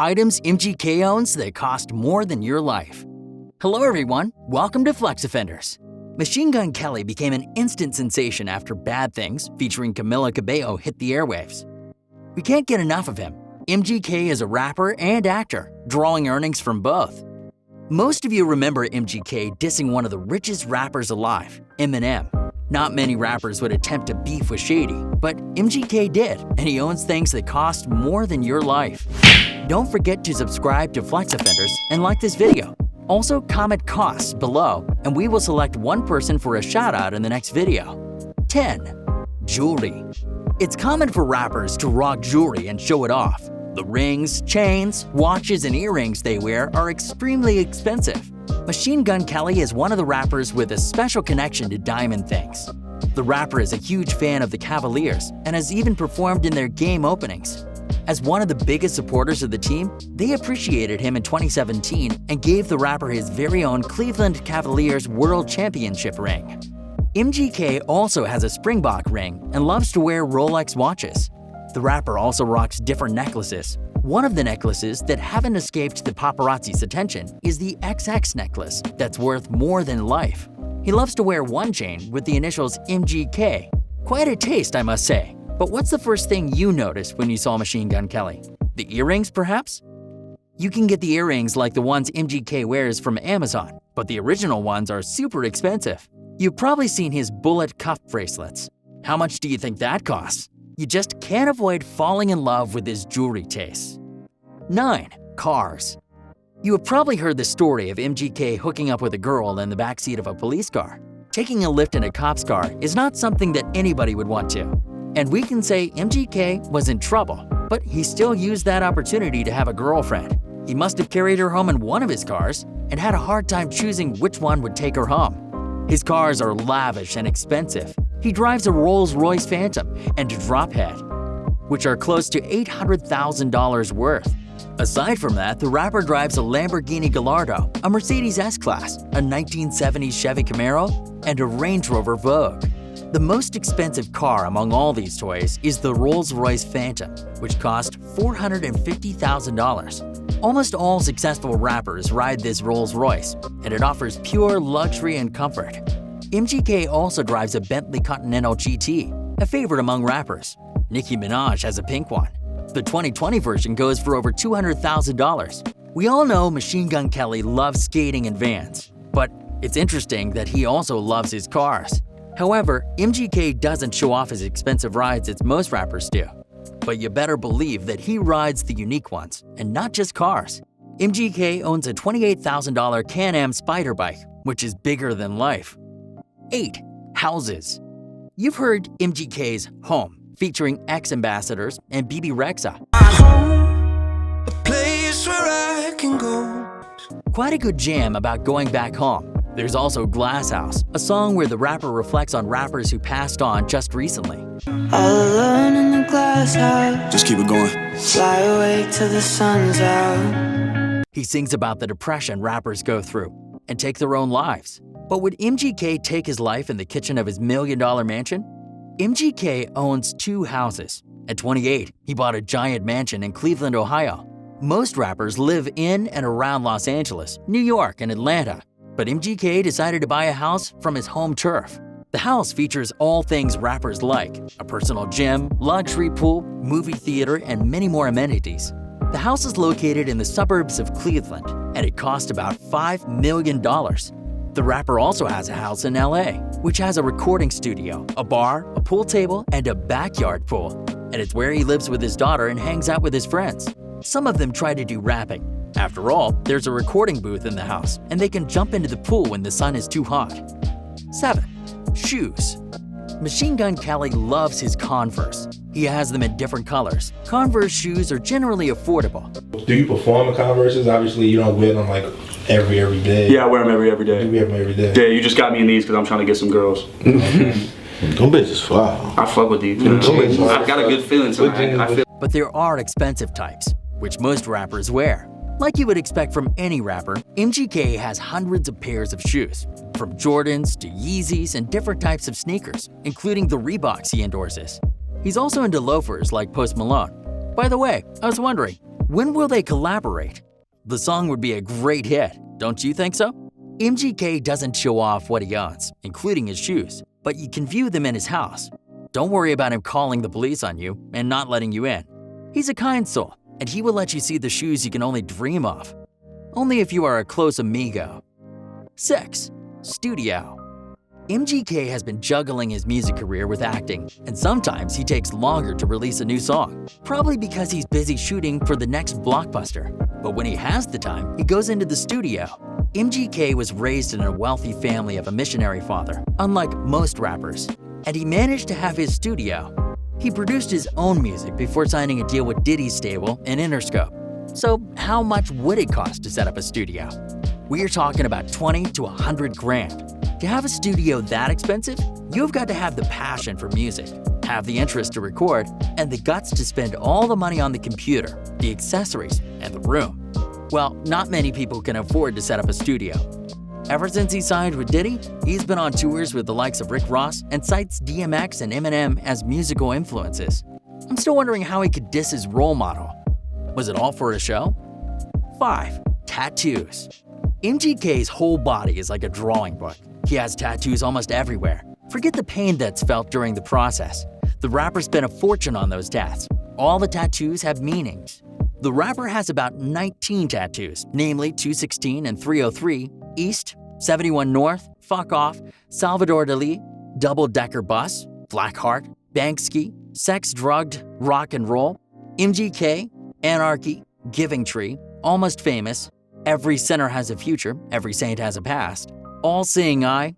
Items MGK owns that cost more than your life. Hello everyone, welcome to Flex Offenders. Machine Gun Kelly became an instant sensation after Bad Things, featuring Camila Cabello, hit the airwaves. We can't get enough of him. MGK is a rapper and actor, drawing earnings from both. Most of you remember MGK dissing one of the richest rappers alive, Eminem. Not many rappers would attempt to beef with Shady, but MGK did, and he owns things that cost more than your life. Don't forget to subscribe to Flex Offenders and like this video. Also, comment costs below, and we will select one person for a shout-out in the next video. 10. Jewelry. It's common for rappers to rock jewelry and show it off. The rings, chains, watches, and earrings they wear are extremely expensive. Machine Gun Kelly is one of the rappers with a special connection to diamond things. The rapper is a huge fan of the Cavaliers and has even performed in their game openings. As one of the biggest supporters of the team, they appreciated him in 2017 and gave the rapper his very own Cleveland Cavaliers World Championship ring. MGK also has a Springbok ring and loves to wear Rolex watches. The rapper also rocks different necklaces. One of the necklaces that haven't escaped the paparazzi's attention is the XX necklace that's worth more than life. He loves to wear one chain with the initials MGK. Quite a taste, I must say. But what's the first thing you noticed when you saw Machine Gun Kelly? The earrings, perhaps? You can get the earrings like the ones MGK wears from Amazon, but the original ones are super expensive. You've probably seen his bullet cuff bracelets. How much do you think that costs? You just can't avoid falling in love with his jewelry taste. 9. Cars. You have probably heard the story of MGK hooking up with a girl in the backseat of a police car. Taking a lift in a cop's car is not something that anybody would want to. And we can say MGK was in trouble, but he still used that opportunity to have a girlfriend. He must have carried her home in one of his cars and had a hard time choosing which one would take her home. His cars are lavish and expensive. He drives a Rolls-Royce Phantom and a Drophead, which are close to $800,000 worth. Aside from that, the rapper drives a Lamborghini Gallardo, a Mercedes S-Class, a 1970s Chevy Camaro, and a Range Rover Vogue. The most expensive car among all these toys is the Rolls-Royce Phantom, which cost $450,000. Almost all successful rappers ride this Rolls-Royce, and it offers pure luxury and comfort. MGK also drives a Bentley Continental GT, a favorite among rappers. Nicki Minaj has a pink one. The 2020 version goes for over $200,000. We all know Machine Gun Kelly loves skating and vans, but it's interesting that he also loves his cars. However, MGK doesn't show off his expensive rides as most rappers do. But you better believe that he rides the unique ones, and not just cars. MGK owns a $28,000 Can-Am Spider bike, which is bigger than life. 8. Houses. You've heard MGK's Home, featuring ex-ambassadors and BB Rexa. A place where I can go. Quite a good jam about going back home. There's also Glass House, a song where the rapper reflects on rappers who passed on just recently. All alone in the glass house. Just keep it going. Fly away till the sun's out. He sings about the depression rappers go through and take their own lives. But would MGK take his life in the kitchen of his $1 million mansion? MGK owns 2 houses. At 28, he bought a giant mansion in Cleveland, Ohio. Most rappers live in and around Los Angeles, New York, and Atlanta. But MGK decided to buy a house from his home turf. The house features all things rappers like: a personal gym, luxury pool, movie theater, and many more amenities. The house is located in the suburbs of Cleveland, and it cost about $5 million. The rapper also has a house in LA, which has a recording studio, a bar, a pool table, and a backyard pool. And it's where he lives with his daughter and hangs out with his friends. Some of them try to do rapping. After all, there's a recording booth in the house, and they can jump into the pool when the sun is too hot. 7. Shoes. Machine Gun Kelly loves his Converse. He has them in different colors. Converse shoes are generally affordable. Do you perform in Converses? Obviously, you don't wear them like every day. Yeah, I wear them every day. You wear them every day? Yeah, you just got me in these because I'm trying to get some girls. Them bitches fly. I fuck with these. I got a good feeling tonight. I feel. But there are expensive types, which most rappers wear. Like you would expect from any rapper, MGK has hundreds of pairs of shoes, from Jordans to Yeezys and different types of sneakers, including the Reeboks he endorses. He's also into loafers like Post Malone. By the way, I was wondering, When will they collaborate? The song would be a great hit, don't you think so? MGK doesn't show off what he owns, including his shoes, but you can view them in his house. Don't worry about him calling the police on you and not letting you in. He's a kind soul, and he will let you see the shoes you can only dream of. Only if you are a close amigo. 6. Studio. MGK has been juggling his music career with acting, and sometimes he takes longer to release a new song, probably because he's busy shooting for the next blockbuster. But when he has the time, he goes into the studio. MGK was raised in a wealthy family of a missionary father, unlike most rappers, and he managed to have his studio. He produced his own music before signing a deal with Diddy's stable and Interscope. So how much would it cost to set up a studio? We're talking about 20 to 100 grand. To have a studio that expensive, you've got to have the passion for music, have the interest to record, and the guts to spend all the money on the computer, the accessories, and the room. Well, not many people can afford to set up a studio. Ever since he signed with Diddy, he's been on tours with the likes of Rick Ross and cites DMX and Eminem as musical influences. I'm still wondering how he could diss his role model. Was it all for a show? 5. Tattoos. MGK's whole body is like a drawing book. He has tattoos almost everywhere. Forget the pain that's felt during the process. The rapper spent a fortune on those tats. All the tattoos have meanings. The rapper has about 19 tattoos, namely 216 and 303, East, 71 North, Fuck Off, Salvador Dali, Double Decker Bus, Black Heart, Banksy, Sex Drugged, Rock and Roll, MGK, Anarchy, Giving Tree, Almost Famous, Every Sinner Has a Future, Every Saint Has a Past, All Seeing Eye,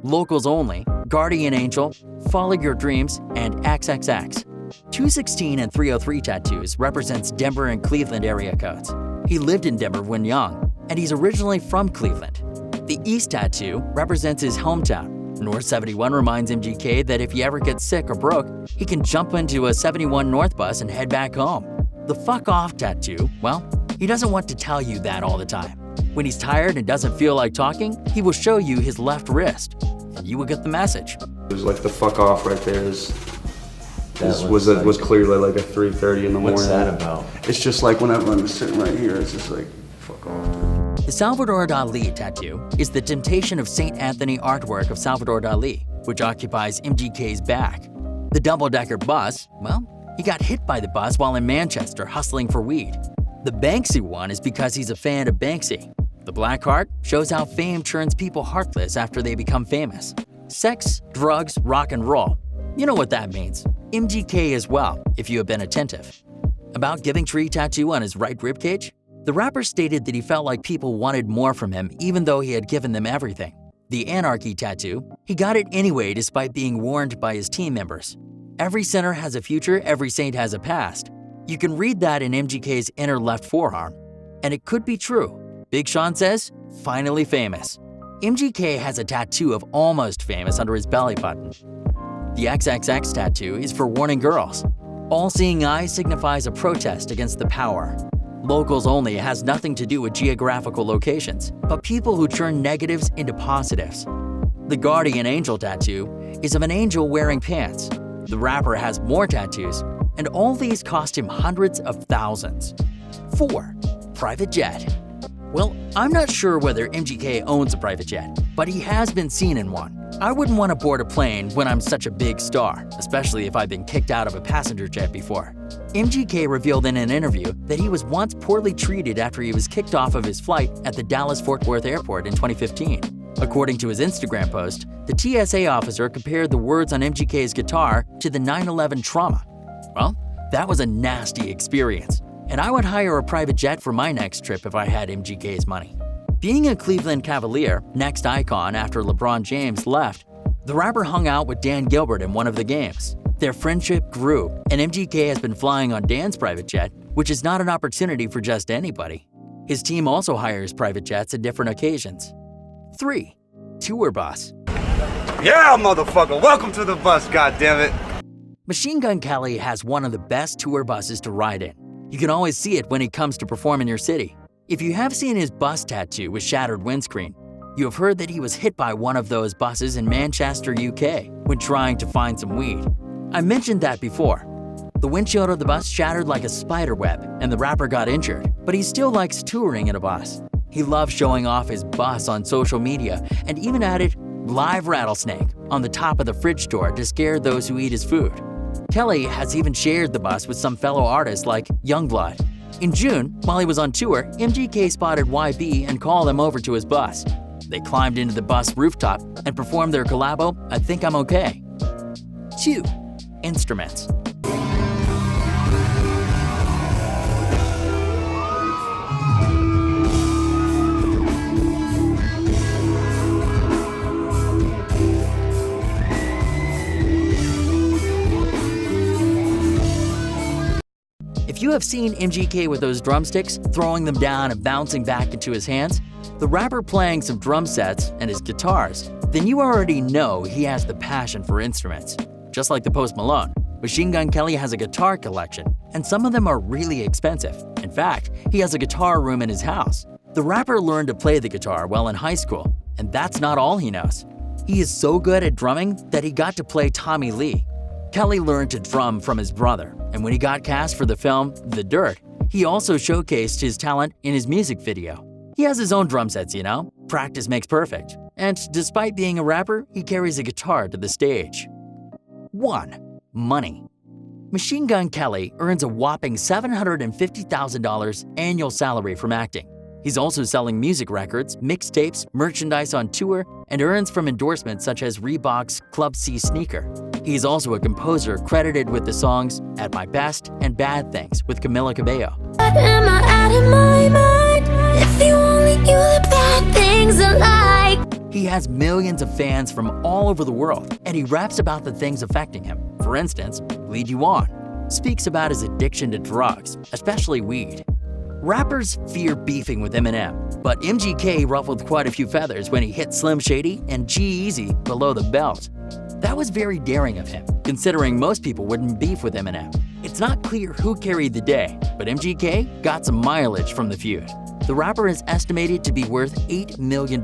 Locals Only, Guardian Angel, Follow Your Dreams, and XXX. 216 and 303 tattoos represents Denver and Cleveland area codes. He lived in Denver when young, and he's originally from Cleveland. The East tattoo represents his hometown. North 71 reminds MGK that if he ever gets sick or broke, he can jump into a 71 North bus and head back home. The Fuck Off tattoo, well, he doesn't want to tell you that all the time. When he's tired and doesn't feel like talking, he will show you his left wrist, and you will get the message. It was like the fuck off right there was clearly like a 3:30 in the morning. What's that about? It's just like whenever I'm sitting right here, it's just like fuck off. The Salvador Dali tattoo is the Temptation of St. Anthony artwork of Salvador Dali, which occupies MGK's back. The double-decker bus, well, he got hit by the bus while in Manchester hustling for weed. The Banksy one is because he's a fan of Banksy. The Black Heart shows how fame turns people heartless after they become famous. Sex, drugs, rock and roll. You know what that means. MGK as well, if you have been attentive. About Giving Tree tattoo on his right ribcage, the rapper stated that he felt like people wanted more from him even though he had given them everything. The Anarchy tattoo, he got it anyway despite being warned by his team members. Every sinner has a future, every saint has a past. You can read that in MGK's inner left forearm. And it could be true. Big Sean says, finally famous. MGK has a tattoo of almost famous under his belly button. The XXX tattoo is for warning girls. All Seeing Eye signifies a protest against the power. Locals Only has nothing to do with geographical locations, but people who turn negatives into positives. The Guardian Angel tattoo is of an angel wearing pants. The rapper has more tattoos, and all these cost him hundreds of thousands. 4. Private jet. Well, I'm not sure whether MGK owns a private jet, but he has been seen in one. I wouldn't want to board a plane when I'm such a big star, especially if I've been kicked out of a passenger jet before. MGK revealed in an interview that he was once poorly treated after he was kicked off of his flight at the Dallas-Fort Worth airport in 2015. According to his Instagram post, the TSA officer compared the words on MGK's guitar to the 9/11 trauma. Well, that was a nasty experience, and I would hire a private jet for my next trip if I had MGK's money. Being a Cleveland Cavalier, next icon after LeBron James left, the rapper hung out with Dan Gilbert in one of the games. Their friendship grew, and MGK has been flying on Dan's private jet, which is not an opportunity for just anybody. His team also hires private jets at different occasions. 3. Tour bus. Yeah, motherfucker, welcome to the bus, goddammit. Machine Gun Kelly has one of the best tour buses to ride in. You can always see it when he comes to perform in your city. If you have seen his bus tattoo with shattered windscreen, you have heard that he was hit by one of those buses in Manchester, UK, when trying to find some weed. I mentioned that before. The windshield of the bus shattered like a spider web, and the rapper got injured, but he still likes touring in a bus. He loves showing off his bus on social media and even added "live rattlesnake" on the top of the fridge door to scare those who eat his food. Kelly has even shared the bus with some fellow artists like Youngblood. In June, while he was on tour, MGK spotted YB and called him over to his bus. They climbed into the bus rooftop and performed their collabo, "I Think I'm Okay." 2. Instruments. If you have seen MGK with those drumsticks, throwing them down and bouncing back into his hands, the rapper playing some drum sets and his guitars, then you already know he has the passion for instruments. Just like the Post Malone, Machine Gun Kelly has a guitar collection, and some of them are really expensive. In fact, he has a guitar room in his house. The rapper learned to play the guitar while in high school, and that's not all he knows. He is so good at drumming that he got to play Tommy Lee. Kelly learned to drum from his brother, and when he got cast for the film The Dirt, he also showcased his talent in his music video. He has his own drum sets, you know? Practice makes perfect. And despite being a rapper, he carries a guitar to the stage. 1. Money. Machine Gun Kelly earns a whopping $750,000 annual salary from acting. He's also selling music records, mixtapes, merchandise on tour, and earns from endorsements such as Reebok's Club C sneaker. He's also a composer credited with the songs At My Best and Bad Things with Camila Cabello. What am I out of my mind? If you only knew the bad things I like. He has millions of fans from all over the world, and he raps about the things affecting him. For instance, Lead You On speaks about his addiction to drugs, especially weed. Rappers fear beefing with Eminem, but MGK ruffled quite a few feathers when he hit Slim Shady and G-Eazy below the belt. That was very daring of him, considering most people wouldn't beef with Eminem. It's not clear who carried the day, but MGK got some mileage from the feud. The rapper is estimated to be worth $8 million.